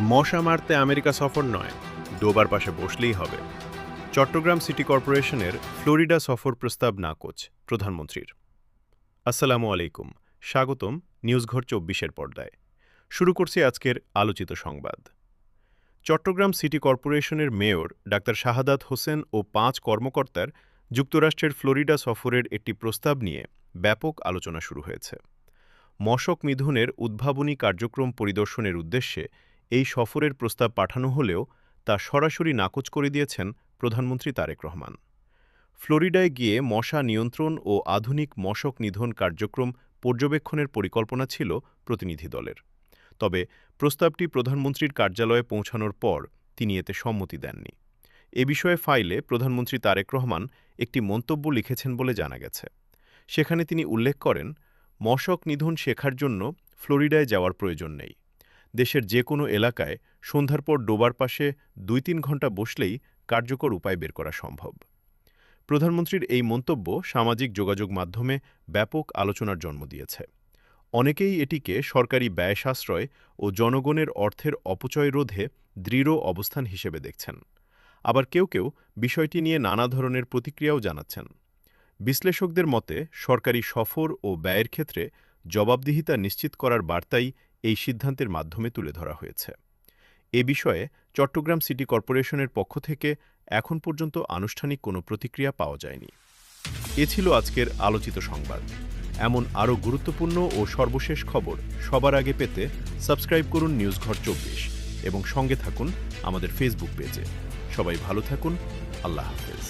মশা মারতে আমেরিকা সফর নয়, ডোবার পাশে বসলেই হবে। চট্টগ্রাম সিটি কর্পোরেশনের ফ্লোরিডা সফর প্রস্তাব নাকচ প্রধানমন্ত্রীর। আসসালামু আলাইকুম, স্বাগতম নিউজঘর ২৪-এর পর্দায়। শুরু করছি আজকের আলোচিত সংবাদ। চট্টগ্রাম সিটি কর্পোরেশনের মেয়র ডাক্তার শাহাদাত হোসেন ও ৫ কর্মকর্তার যুক্তরাষ্ট্রের ফ্লোরিডা সফরের একটি প্রস্তাব নিয়ে ব্যাপক আলোচনা শুরু হয়েছে। মশক নিধনের উদ্ভাবনী কার্যক্রম পরিদর্শনের উদ্দেশ্যে এই সফরের প্রস্তাব পাঠানো হলেও তা সরাসরি নাকচ করে দিয়েছেন প্রধানমন্ত্রী তারেক রহমান। ফ্লোরিডায় গিয়ে মশা নিয়ন্ত্রণ ও আধুনিক মশক নিধন কার্যক্রম পর্যবেক্ষণের পরিকল্পনা ছিল প্রতিনিধি দলের। তবে প্রস্তাবটি প্রধানমন্ত্রীর কার্যালয়ে পৌঁছানোর পর তিনি এতে সম্মতি দেননি। এ বিষয়ে ফাইলে প্রধানমন্ত্রী তারেক রহমান একটি মন্তব্য লিখেছেন বলে জানা গেছে। সেখানে তিনি উল্লেখ করেন, মশক নিধন শেখার জন্য ফ্লোরিডায় যাওয়ার প্রয়োজন নেই। দেশের যে কোনো এলাকায় সন্ধ্যার পর ডোবার পাশে ২-৩ ঘণ্টা বসলেই কার্যকর উপায় বের করা সম্ভব। প্রধানমন্ত্রীর এই মন্তব্য সামাজিক যোগাযোগ মাধ্যমে ব্যাপক আলোচনার জন্ম দিয়েছে। অনেকেই এটিকে সরকারি ব্যয় সাশ্রয় ও জনগণের অর্থের অপচয় রোধে দৃঢ় অবস্থান হিসেবে দেখছেন। আবার কেউ কেউ বিষয়টি নিয়ে নানা ধরনের প্রতিক্রিয়াও জানাচ্ছেন। বিশ্লেষকদের মতে সরকারি সফর ও ব্যয়ের ক্ষেত্রে জবাবদিহিতা নিশ্চিত করার বার্তাই এই সিদ্ধান্তের মাধ্যমে তুলে ধরা হয়েছে। এ বিষয়ে চট্টগ্রাম সিটি কর্পোরেশনের পক্ষ থেকে এখন পর্যন্ত আনুষ্ঠানিক কোনো প্রতিক্রিয়া পাওয়া যায়নি। এ ছিল আজকের আলোচিত সংবাদ। এমন আরও গুরুত্বপূর্ণ ও সর্বশেষ খবর সবার আগে পেতে সাবস্ক্রাইব করুন নিউজঘর ২৪ এবং সঙ্গে থাকুন আমাদের ফেসবুক পেজে। সবাই ভালো থাকুন। আল্লাহ হাফেজ।